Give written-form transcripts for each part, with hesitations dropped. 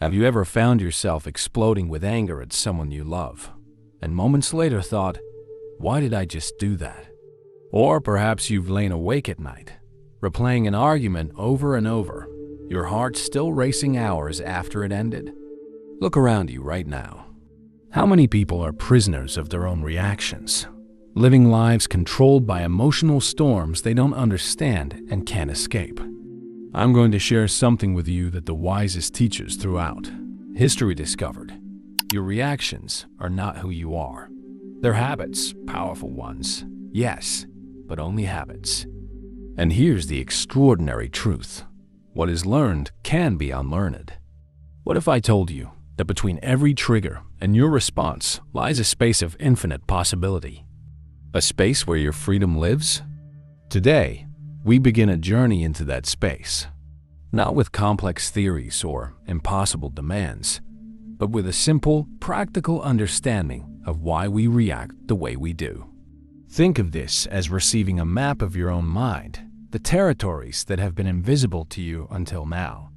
Have you ever found yourself exploding with anger at someone you love, and moments later thought, why did I just do that? Or perhaps you've lain awake at night, replaying an argument over and over, your heart still racing hours after it ended. Look around you right now. How many people are prisoners of their own reactions, living lives controlled by emotional storms they don't understand and can't escape? I'm going to share something with you that the wisest teachers throughout history discovered. Your reactions are not who you are. They're habits, powerful ones, yes, but only habits. And here's the extraordinary truth. What is learned can be unlearned. What if I told you that between every trigger and your response lies a space of infinite possibility? A space where your freedom lives? Today, we begin a journey into that space, not with complex theories or impossible demands, but with a simple, practical understanding of why we react the way we do. Think of this as receiving a map of your own mind, the territories that have been invisible to you until now.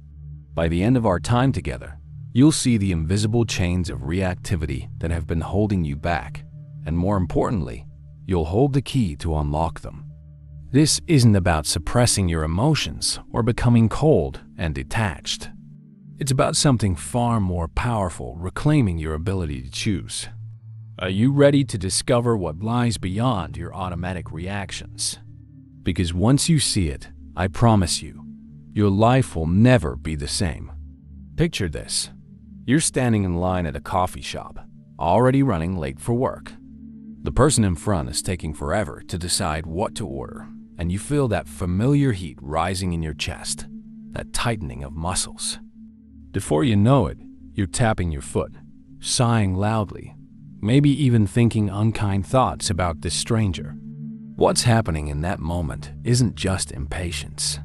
By the end of our time together, you'll see the invisible chains of reactivity that have been holding you back, and more importantly, you'll hold the key to unlock them. This isn't about suppressing your emotions or becoming cold and detached. It's about something far more powerful, reclaiming your ability to choose. Are you ready to discover what lies beyond your automatic reactions? Because once you see it, I promise you, your life will never be the same. Picture this. You're standing in line at a coffee shop, already running late for work. The person in front is taking forever to decide what to order, and you feel that familiar heat rising in your chest, that tightening of muscles. Before you know it, you're tapping your foot, sighing loudly, maybe even thinking unkind thoughts about this stranger. What's happening in that moment isn't just impatience.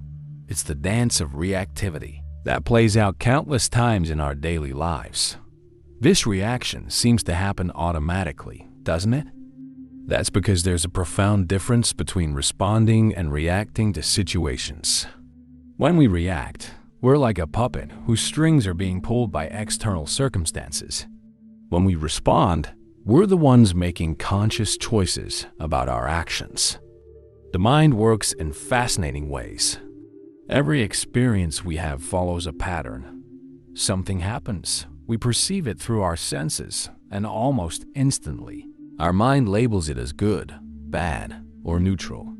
It's the dance of reactivity that plays out countless times in our daily lives. This reaction seems to happen automatically, doesn't it? That's because there's a profound difference between responding and reacting to situations. When we react, we're like a puppet whose strings are being pulled by external circumstances. When we respond, we're the ones making conscious choices about our actions. The mind works in fascinating ways. Every experience we have follows a pattern. Something happens, we perceive it through our senses, and almost instantly, our mind labels it as good, bad, or neutral.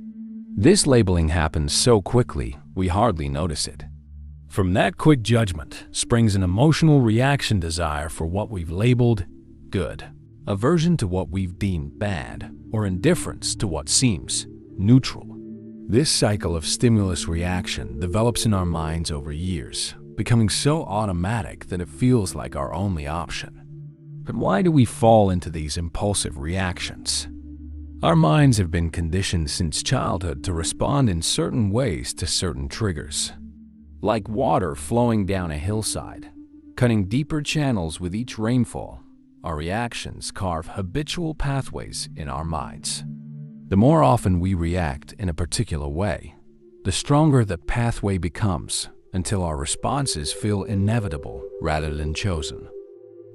This labeling happens so quickly, we hardly notice it. From that quick judgment springs an emotional reaction desire for what we've labeled good, aversion to what we've deemed bad, or indifference to what seems neutral. This cycle of stimulus reaction develops in our minds over years, becoming so automatic that it feels like our only option. But why do we fall into these impulsive reactions? Our minds have been conditioned since childhood to respond in certain ways to certain triggers. Like water flowing down a hillside, cutting deeper channels with each rainfall, our reactions carve habitual pathways in our minds. The more often we react in a particular way, the stronger the pathway becomes until our responses feel inevitable rather than chosen.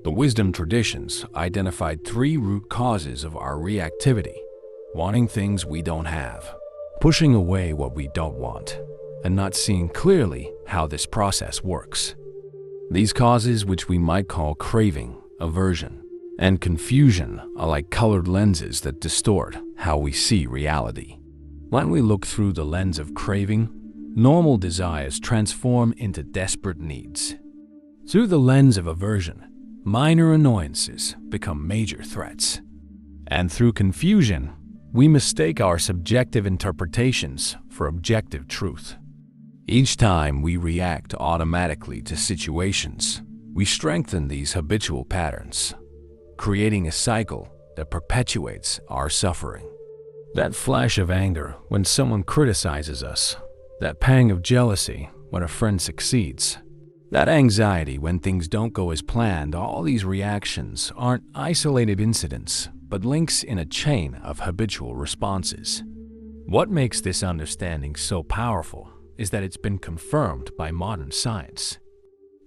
The wisdom traditions identified 3 root causes of our reactivity: wanting things we don't have, pushing away what we don't want, and not seeing clearly how this process works. These causes, which we might call craving, aversion, and confusion, are like colored lenses that distort how we see reality. When we look through the lens of craving, normal desires transform into desperate needs. Through the lens of aversion, minor annoyances become major threats. And through confusion, we mistake our subjective interpretations for objective truth. Each time we react automatically to situations, we strengthen these habitual patterns, creating a cycle that perpetuates our suffering. That flash of anger when someone criticizes us, that pang of jealousy when a friend succeeds, that anxiety when things don't go as planned, all these reactions aren't isolated incidents, but links in a chain of habitual responses. What makes this understanding so powerful is that it's been confirmed by modern science.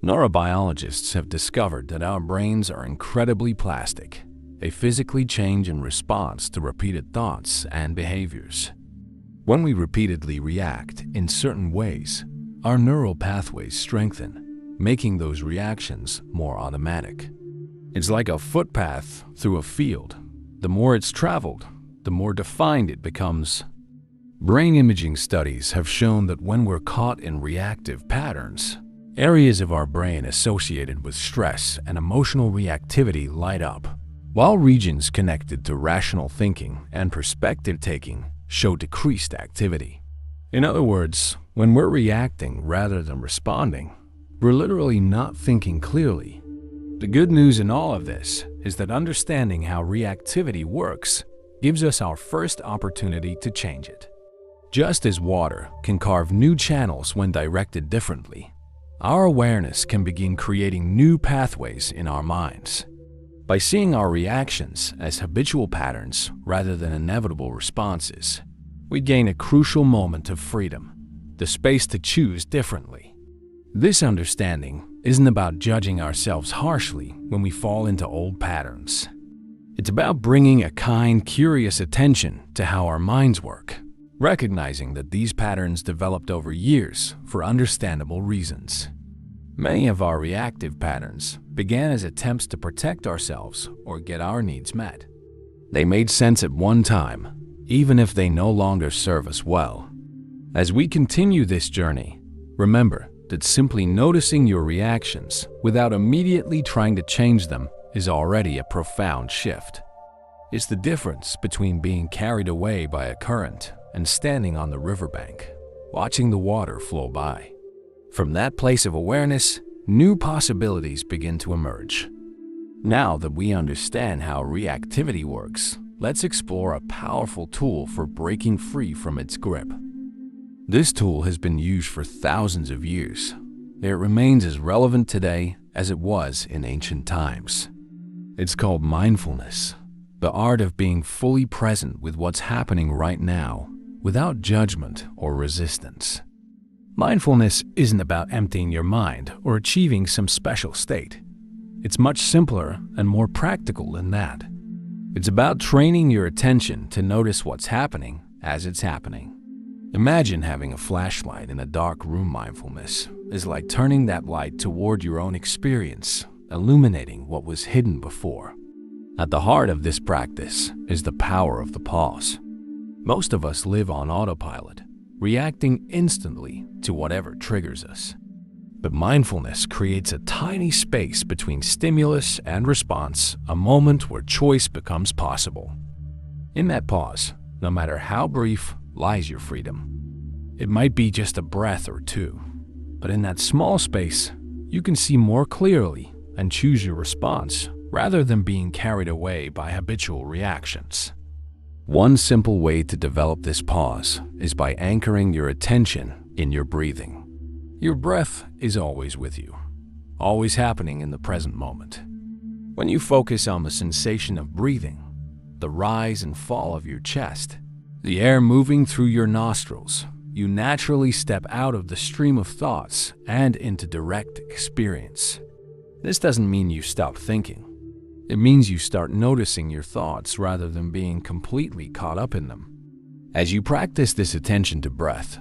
Neurobiologists have discovered that our brains are incredibly plastic. They physically change in response to repeated thoughts and behaviors. When we repeatedly react in certain ways, our neural pathways strengthen, making those reactions more automatic. It's like a footpath through a field. The more it's traveled, the more defined it becomes. Brain imaging studies have shown that when we're caught in reactive patterns, areas of our brain associated with stress and emotional reactivity light up, while regions connected to rational thinking and perspective-taking show decreased activity. In other words, when we're reacting rather than responding, we're literally not thinking clearly. The good news in all of this is that understanding how reactivity works gives us our first opportunity to change it. Just as water can carve new channels when directed differently, our awareness can begin creating new pathways in our minds. By seeing our reactions as habitual patterns rather than inevitable responses, we gain a crucial moment of freedom, the space to choose differently. This understanding isn't about judging ourselves harshly when we fall into old patterns. It's about bringing a kind, curious attention to how our minds work, recognizing that these patterns developed over years for understandable reasons. Many of our reactive patterns began as attempts to protect ourselves or get our needs met. They made sense at one time, even if they no longer serve us well. As we continue this journey, remember that simply noticing your reactions without immediately trying to change them is already a profound shift. It's the difference between being carried away by a current and standing on the riverbank, watching the water flow by. From that place of awareness, new possibilities begin to emerge. Now that we understand how reactivity works, let's explore a powerful tool for breaking free from its grip. This tool has been used for thousands of years. It remains as relevant today as it was in ancient times. It's called mindfulness, the art of being fully present with what's happening right now, without judgment or resistance. Mindfulness isn't about emptying your mind or achieving some special state. It's much simpler and more practical than that. It's about training your attention to notice what's happening as it's happening. Imagine having a flashlight in a dark room. Mindfulness is like turning that light toward your own experience, illuminating what was hidden before. At the heart of this practice is the power of the pause. Most of us live on autopilot, reacting instantly to whatever triggers us. But mindfulness creates a tiny space between stimulus and response, a moment where choice becomes possible. In that pause, no matter how brief, lies your freedom. It might be just a breath or two, but in that small space, you can see more clearly and choose your response rather than being carried away by habitual reactions. One simple way to develop this pause is by anchoring your attention in your breathing. Your breath is always with you, always happening in the present moment. When you focus on the sensation of breathing, the rise and fall of your chest, the air moving through your nostrils, you naturally step out of the stream of thoughts and into direct experience. This doesn't mean you stop thinking. It means you start noticing your thoughts rather than being completely caught up in them. As you practice this attention to breath,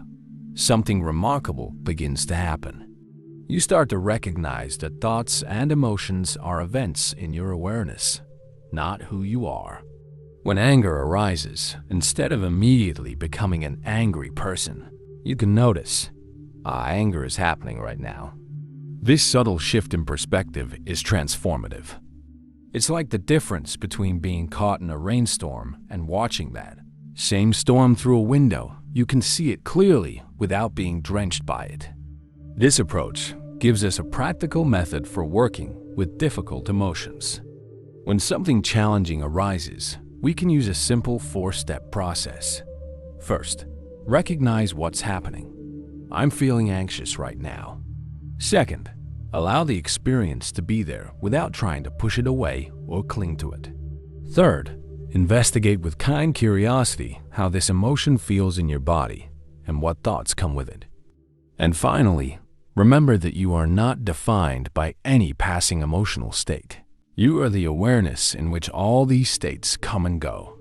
something remarkable begins to happen. You start to recognize that thoughts and emotions are events in your awareness, not who you are. When anger arises, instead of immediately becoming an angry person, you can notice, anger is happening right now. This subtle shift in perspective is transformative. It's like the difference between being caught in a rainstorm and watching that same storm through a window. You can see it clearly without being drenched by it. This approach gives us a practical method for working with difficult emotions. When something challenging arises, we can use a simple 4-step process. First, recognize what's happening. I'm feeling anxious right now. Second, allow the experience to be there without trying to push it away or cling to it. Third, investigate with kind curiosity how this emotion feels in your body and what thoughts come with it. And finally, Remember that you are not defined by any passing emotional state. You are the awareness in which all these states come and go.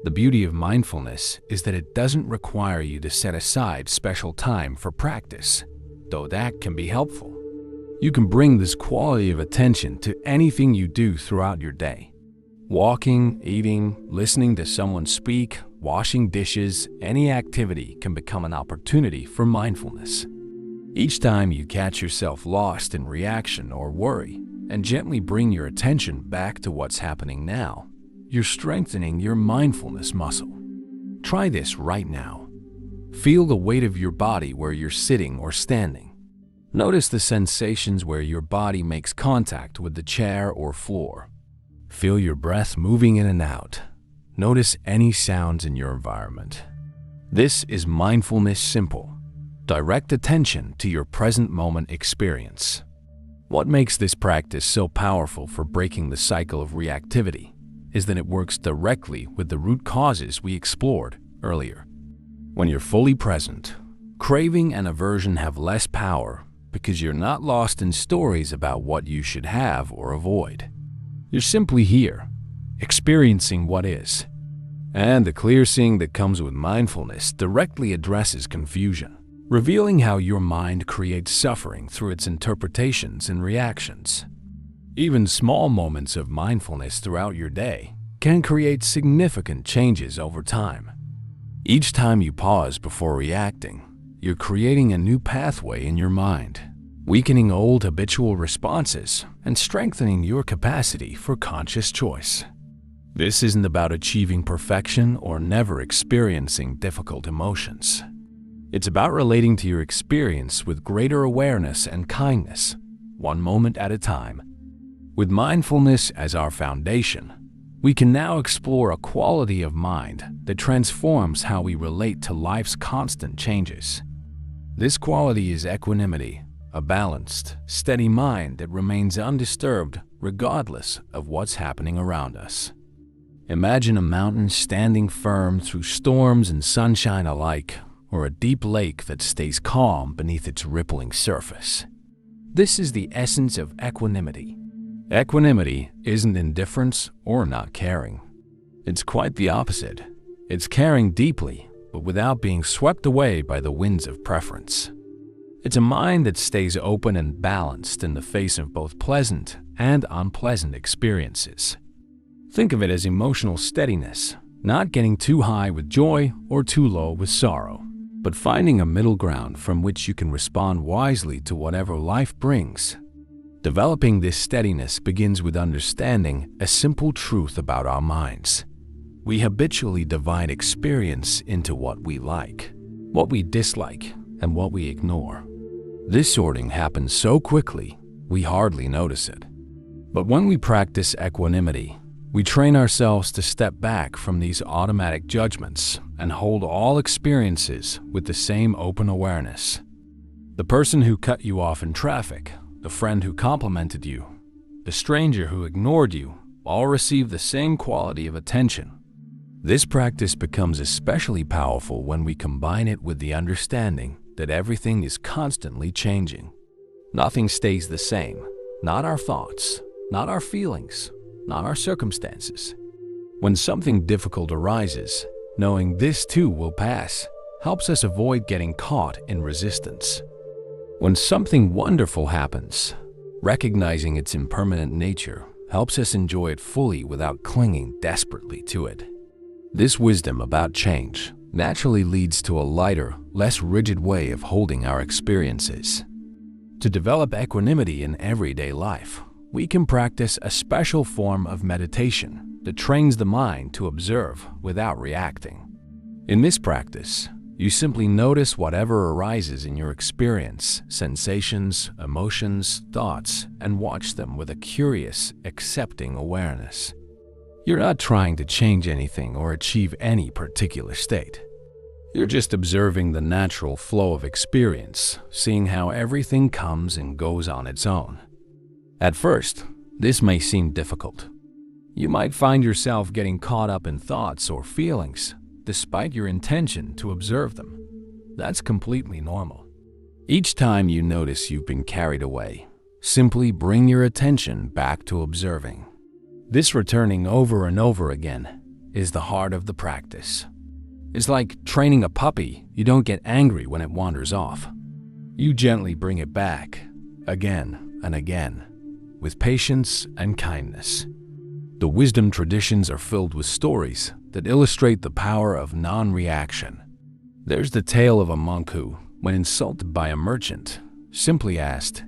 The beauty of mindfulness is that it doesn't require you to set aside special time for practice, though that can be helpful. You can bring this quality of attention to anything you do throughout your day. Walking, eating, listening to someone speak, washing dishes, any activity can become an opportunity for mindfulness. Each time you catch yourself lost in reaction or worry and gently bring your attention back to what's happening now, you're strengthening your mindfulness muscle. Try this right now. Feel the weight of your body where you're sitting or standing. Notice the sensations where your body makes contact with the chair or floor. Feel your breath moving in and out. Notice any sounds in your environment. This is mindfulness simple. Direct attention to your present moment experience. What makes this practice so powerful for breaking the cycle of reactivity is that it works directly with the root causes we explored earlier. When you're fully present, craving and aversion have less power because you're not lost in stories about what you should have or avoid. You're simply here, experiencing what is. And the clear seeing that comes with mindfulness directly addresses confusion, revealing how your mind creates suffering through its interpretations and reactions. Even small moments of mindfulness throughout your day can create significant changes over time. Each time you pause before reacting, you're creating a new pathway in your mind, weakening old habitual responses and strengthening your capacity for conscious choice. This isn't about achieving perfection or never experiencing difficult emotions. It's about relating to your experience with greater awareness and kindness, one moment at a time. With mindfulness as our foundation, we can now explore a quality of mind that transforms how we relate to life's constant changes. This quality is equanimity, a balanced, steady mind that remains undisturbed regardless of what's happening around us. Imagine a mountain standing firm through storms and sunshine alike, or a deep lake that stays calm beneath its rippling surface. This is the essence of equanimity. Equanimity isn't indifference or not caring. It's quite the opposite. It's caring deeply, but without being swept away by the winds of preference. It's a mind that stays open and balanced in the face of both pleasant and unpleasant experiences. Think of it as emotional steadiness, not getting too high with joy or too low with sorrow, but finding a middle ground from which you can respond wisely to whatever life brings. Developing this steadiness begins with understanding a simple truth about our minds. We habitually divide experience into what we like, what we dislike, and what we ignore. This sorting happens so quickly, we hardly notice it. But when we practice equanimity, we train ourselves to step back from these automatic judgments and hold all experiences with the same open awareness. The person who cut you off in traffic, the friend who complimented you, the stranger who ignored you, all receive the same quality of attention. This practice becomes especially powerful when we combine it with the understanding that everything is constantly changing. Nothing stays the same, not our thoughts, not our feelings, not our circumstances. When something difficult arises, knowing this too will pass helps us avoid getting caught in resistance. When something wonderful happens, recognizing its impermanent nature helps us enjoy it fully without clinging desperately to it. This wisdom about change naturally leads to a lighter, less rigid way of holding our experiences. To develop equanimity in everyday life, we can practice a special form of meditation that trains the mind to observe without reacting. In this practice, you simply notice whatever arises in your experience, sensations, emotions, thoughts, and watch them with a curious, accepting awareness. You're not trying to change anything or achieve any particular state. You're just observing the natural flow of experience, seeing how everything comes and goes on its own. At first, this may seem difficult. You might find yourself getting caught up in thoughts or feelings, despite your intention to observe them. That's completely normal. Each time you notice you've been carried away, simply bring your attention back to observing. This returning over and over again is the heart of the practice. It's like training a puppy. You don't get angry when it wanders off. You gently bring it back, again and again, with patience and kindness. The wisdom traditions are filled with stories that illustrate the power of non-reaction. There's the tale of a monk who, when insulted by a merchant, simply asked,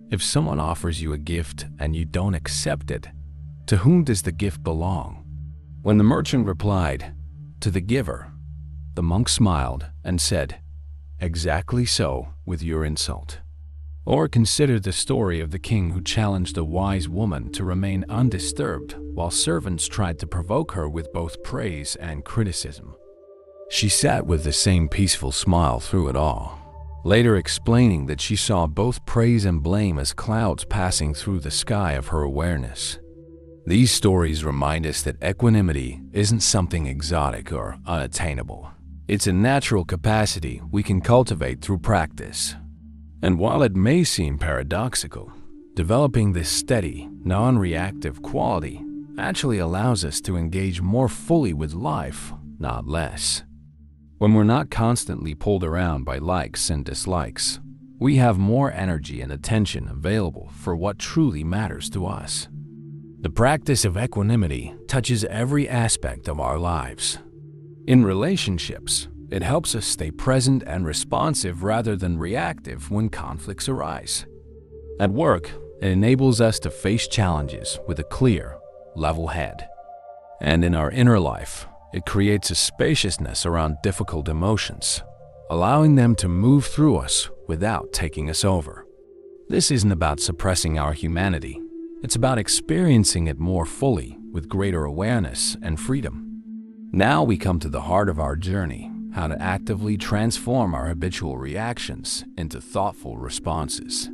"If someone offers you a gift and you don't accept it, to whom does the gift belong?" When the merchant replied, "To the giver," the monk smiled and said, "Exactly so with your insult." Or consider the story of the king who challenged a wise woman to remain undisturbed while servants tried to provoke her with both praise and criticism. She sat with the same peaceful smile through it all, later explaining that she saw both praise and blame as clouds passing through the sky of her awareness. These stories remind us that equanimity isn't something exotic or unattainable. It's a natural capacity we can cultivate through practice. And while it may seem paradoxical, developing this steady, non-reactive quality actually allows us to engage more fully with life, not less. When we're not constantly pulled around by likes and dislikes, we have more energy and attention available for what truly matters to us. The practice of equanimity touches every aspect of our lives. In relationships, it helps us stay present and responsive rather than reactive when conflicts arise. At work, it enables us to face challenges with a clear, level head. And in our inner life, it creates a spaciousness around difficult emotions, allowing them to move through us without taking us over. This isn't about suppressing our humanity. It's about experiencing it more fully with greater awareness and freedom. Now we come to the heart of our journey, how to actively transform our habitual reactions into thoughtful responses.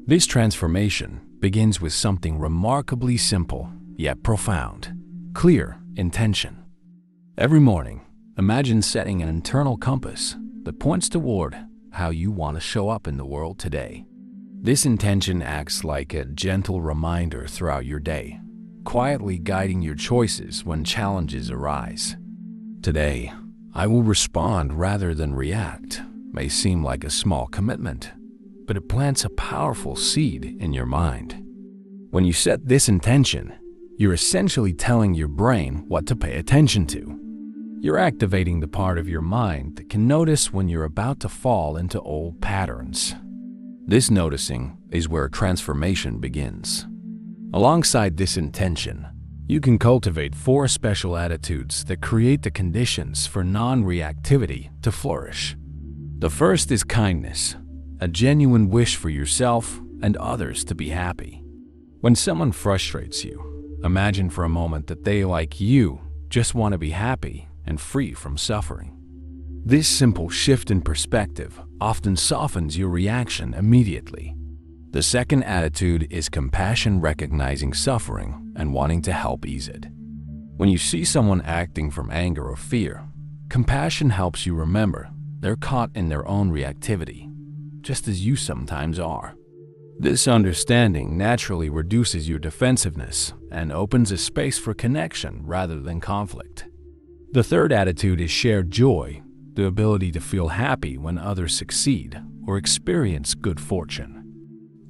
This transformation begins with something remarkably simple yet profound: clear intention. Every morning, imagine setting an internal compass that points toward how you want to show up in the world today. This intention acts like a gentle reminder throughout your day, quietly guiding your choices when challenges arise. Today, I will respond rather than react may seem like a small commitment, but it plants a powerful seed in your mind. When you set this intention, you're essentially telling your brain what to pay attention to. You're activating the part of your mind that can notice when you're about to fall into old patterns. This noticing is where transformation begins. Alongside this intention, you can cultivate 4 special attitudes that create the conditions for non-reactivity to flourish. The first is kindness, a genuine wish for yourself and others to be happy. When someone frustrates you, imagine for a moment that they, like you, just want to be happy and free from suffering. This simple shift in perspective often softens your reaction immediately. The second attitude is compassion, recognizing suffering and wanting to help ease it. When you see someone acting from anger or fear, compassion helps you remember they're caught in their own reactivity, just as you sometimes are. This understanding naturally reduces your defensiveness and opens a space for connection rather than conflict. The third attitude is shared joy, the ability to feel happy when others succeed or experience good fortune.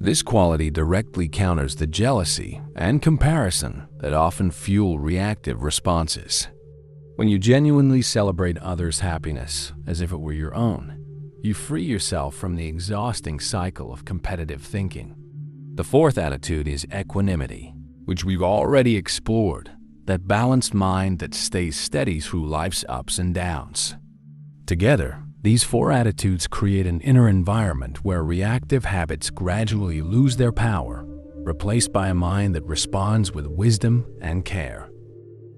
This quality directly counters the jealousy and comparison that often fuel reactive responses. When you genuinely celebrate others' happiness as if it were your own, you free yourself from the exhausting cycle of competitive thinking. The fourth attitude is equanimity, which we've already explored, that balanced mind that stays steady through life's ups and downs. Together, these 4 attitudes create an inner environment where reactive habits gradually lose their power, replaced by a mind that responds with wisdom and care.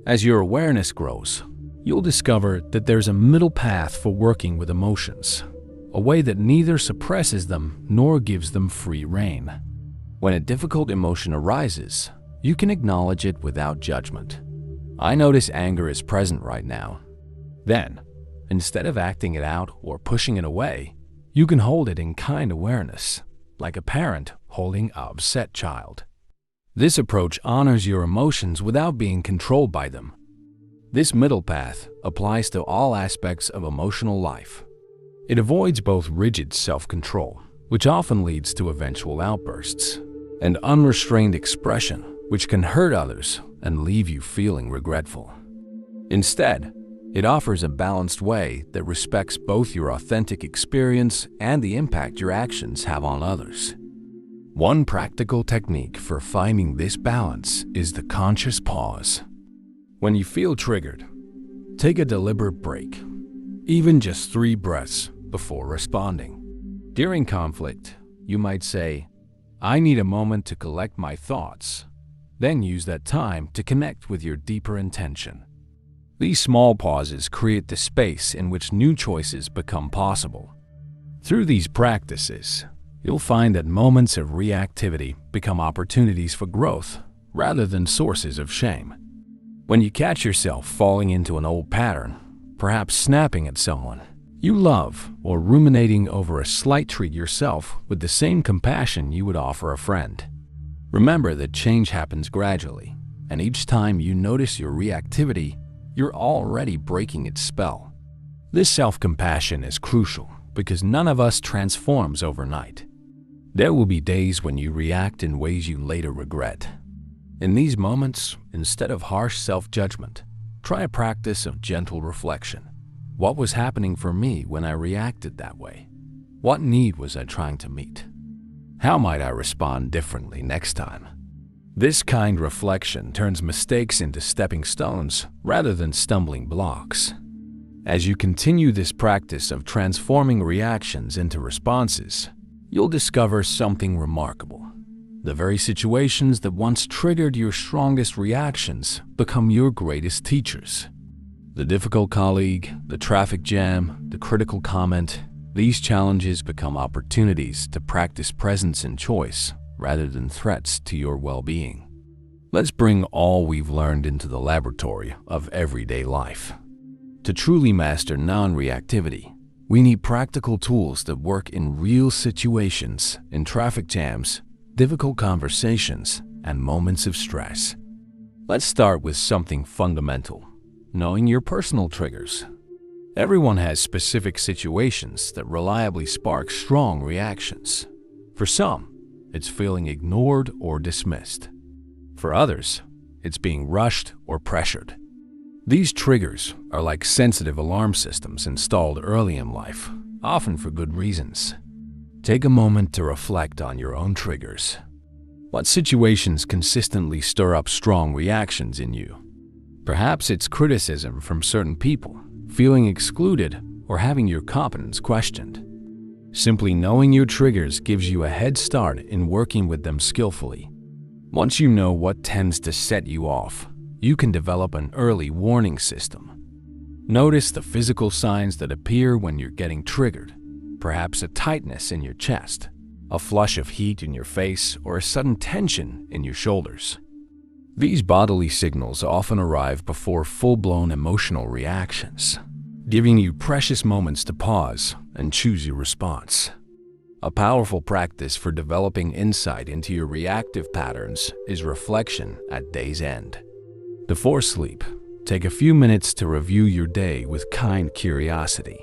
As your awareness grows, you'll discover that there's a middle path for working with emotions, a way that neither suppresses them nor gives them free rein. When a difficult emotion arises, you can acknowledge it without judgment. I notice anger is present right now. Then, instead of acting it out or pushing it away, You can hold it in kind awareness, like a parent holding an upset child. This approach honors your emotions without being controlled by them. This middle path applies to all aspects of emotional life. It avoids both rigid self-control, which often leads to eventual outbursts, and unrestrained expression, which can hurt others and leave you feeling regretful. Instead, it offers a balanced way that respects both your authentic experience and the impact your actions have on others. One practical technique for finding this balance is the conscious pause. When you feel triggered, take a deliberate break, even just 3 breaths before responding. During conflict, you might say, "I need a moment to collect my thoughts." Then use that time to connect with your deeper intention. These small pauses create the space in which new choices become possible. Through these practices, you'll find that moments of reactivity become opportunities for growth rather than sources of shame. When you catch yourself falling into an old pattern, perhaps snapping at someone you love or ruminating over a slight treat yourself with the same compassion you would offer a friend, remember that change happens gradually, and each time you notice your reactivity, you're already breaking its spell. This self-compassion is crucial because none of us transforms overnight. There will be days when you react in ways you later regret. In these moments, instead of harsh self-judgment, try a practice of gentle reflection. What was happening for me when I reacted that way? What need was I trying to meet? How might I respond differently next time? This kind reflection turns mistakes into stepping stones rather than stumbling blocks. As you continue this practice of transforming reactions into responses, you'll discover something remarkable. The very situations that once triggered your strongest reactions become your greatest teachers. The difficult colleague, the traffic jam, the critical comment, these challenges become opportunities to practice presence and choice rather than threats to your well-being. Let's bring all we've learned into the laboratory of everyday life. To truly master non-reactivity, we need practical tools that work in real situations, in traffic jams, difficult conversations, and moments of stress. Let's start with something fundamental: knowing your personal triggers. Everyone has specific situations that reliably spark strong reactions. For some, it's feeling ignored or dismissed. For others, it's being rushed or pressured. These triggers are like sensitive alarm systems installed early in life, often for good reasons. Take a moment to reflect on your own triggers. What situations consistently stir up strong reactions in you? Perhaps it's criticism from certain people, feeling excluded, or having your competence questioned. Simply knowing your triggers gives you a head start in working with them skillfully. Once you know what tends to set you off, you can develop an early warning system. Notice the physical signs that appear when you're getting triggered, perhaps a tightness in your chest, a flush of heat in your face, or a sudden tension in your shoulders. These bodily signals often arrive before full-blown emotional reactions, giving you precious moments to pause and choose your response. A powerful practice for developing insight into your reactive patterns is reflection at day's end. Before sleep, take a few minutes to review your day with kind curiosity.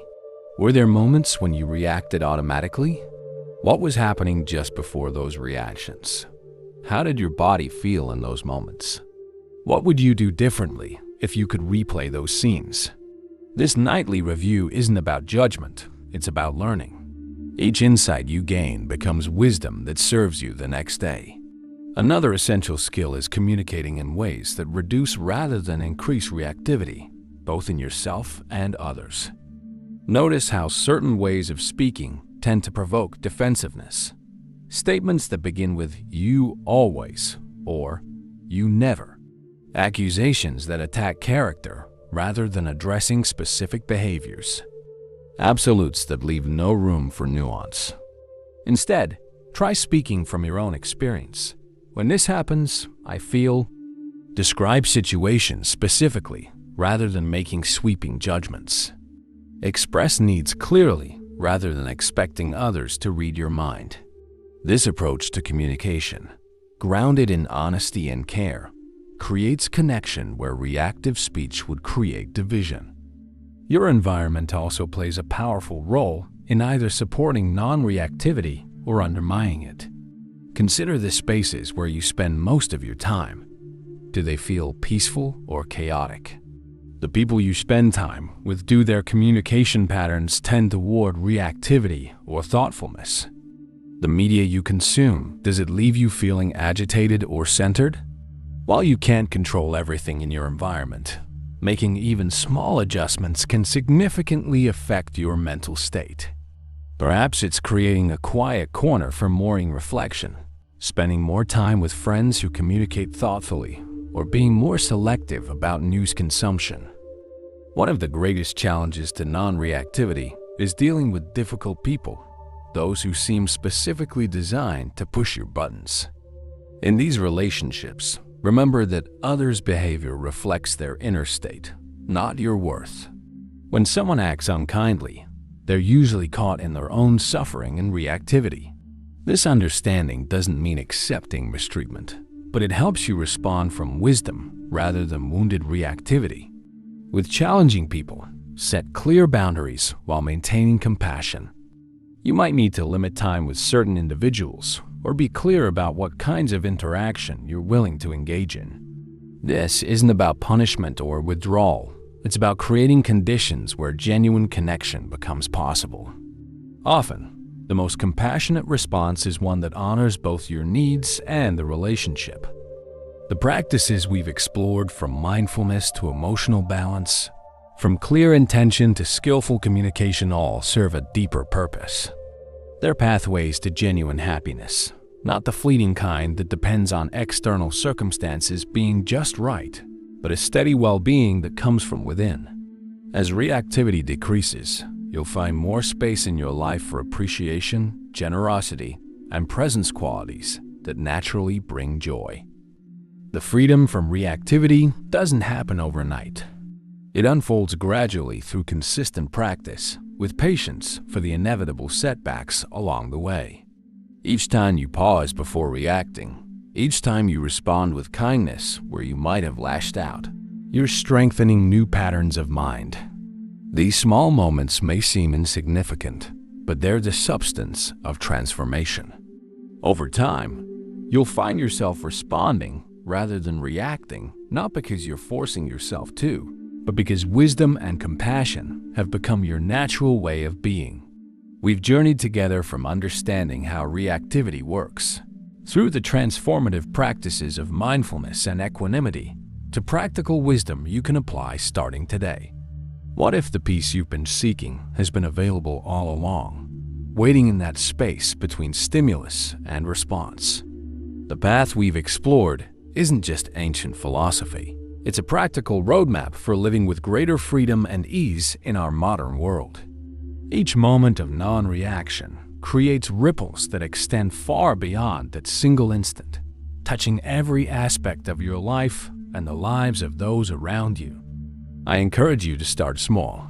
Were there moments when you reacted automatically? What was happening just before those reactions? How did your body feel in those moments? What would you do differently if you could replay those scenes? This nightly review isn't about judgment, it's about learning. Each insight you gain becomes wisdom that serves you the next day. Another essential skill is communicating in ways that reduce rather than increase reactivity, both in yourself and others. Notice how certain ways of speaking tend to provoke defensiveness. Statements that begin with "you always" or "you never." Accusations that attack character rather than addressing specific behaviors. Absolutes that leave no room for nuance. Instead, try speaking from your own experience. When this happens, I feel. Describe situations specifically rather than making sweeping judgments. Express needs clearly rather than expecting others to read your mind. This approach to communication, grounded in honesty and care, creates connection where reactive speech would create division. Your environment also plays a powerful role in either supporting non-reactivity or undermining it. Consider the spaces where you spend most of your time. Do they feel peaceful or chaotic? The people you spend time with, do their communication patterns tend toward reactivity or thoughtfulness? The media you consume, does it leave you feeling agitated or centered? While you can't control everything in your environment, making even small adjustments can significantly affect your mental state. Perhaps it's creating a quiet corner for morning reflection, spending more time with friends who communicate thoughtfully, or being more selective about news consumption. One of the greatest challenges to non-reactivity is dealing with difficult people, those who seem specifically designed to push your buttons. In these relationships, remember that others' behavior reflects their inner state, not your worth. When someone acts unkindly, they're usually caught in their own suffering and reactivity. This understanding doesn't mean accepting mistreatment, but it helps you respond from wisdom rather than wounded reactivity. With challenging people, set clear boundaries while maintaining compassion. You might need to limit time with certain individuals or be clear about what kinds of interaction you're willing to engage in. This isn't about punishment or withdrawal. It's about creating conditions where genuine connection becomes possible. Often, the most compassionate response is one that honors both your needs and the relationship. The practices we've explored, from mindfulness to emotional balance, from clear intention to skillful communication, all serve a deeper purpose. They're pathways to genuine happiness, not the fleeting kind that depends on external circumstances being just right, but a steady well-being that comes from within. As reactivity decreases, you'll find more space in your life for appreciation, generosity, and presence, qualities that naturally bring joy. The freedom from reactivity doesn't happen overnight. It unfolds gradually through consistent practice, with patience for the inevitable setbacks along the way. Each time you pause before reacting, each time you respond with kindness where you might have lashed out, you're strengthening new patterns of mind. These small moments may seem insignificant, but they're the substance of transformation. Over time, you'll find yourself responding rather than reacting, not because you're forcing yourself to, but because wisdom and compassion have become your natural way of being. We've journeyed together from understanding how reactivity works, through the transformative practices of mindfulness and equanimity, to practical wisdom you can apply starting today. What if the peace you've been seeking has been available all along, waiting in that space between stimulus and response? The path we've explored isn't just ancient philosophy. It's a practical roadmap for living with greater freedom and ease in our modern world. Each moment of non-reaction creates ripples that extend far beyond that single instant, touching every aspect of your life and the lives of those around you. I encourage you to start small.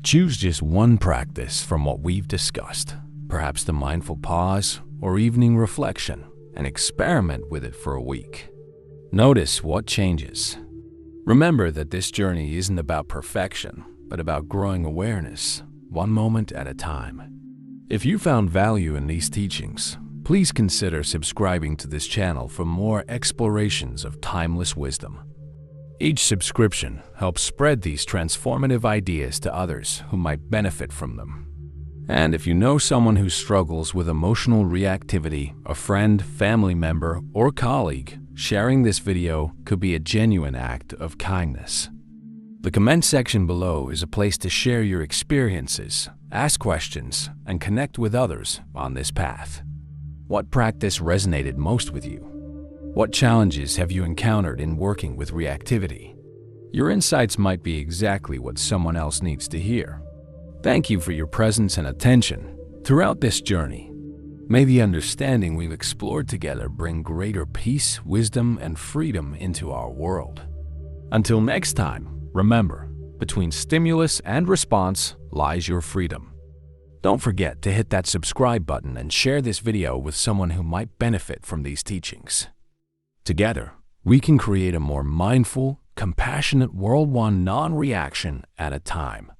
Choose just one practice from what we've discussed, perhaps the mindful pause or evening reflection, and experiment with it for a week. Notice what changes. Remember that this journey isn't about perfection, but about growing awareness, one moment at a time. If you found value in these teachings, please consider subscribing to this channel for more explorations of timeless wisdom. Each subscription helps spread these transformative ideas to others who might benefit from them. And if you know someone who struggles with emotional reactivity, a friend, family member, or colleague, sharing this video could be a genuine act of kindness. The comment section below is a place to share your experiences, ask questions, and connect with others on this path. What practice resonated most with you? What challenges have you encountered in working with reactivity? Your insights might be exactly what someone else needs to hear. Thank you for your presence and attention throughout this journey. May the understanding we've explored together bring greater peace, wisdom, and freedom into our world. Until next time, remember, between stimulus and response lies your freedom. Don't forget to hit that subscribe button and share this video with someone who might benefit from these teachings. Together, we can create a more mindful, compassionate world, one non-reaction at a time.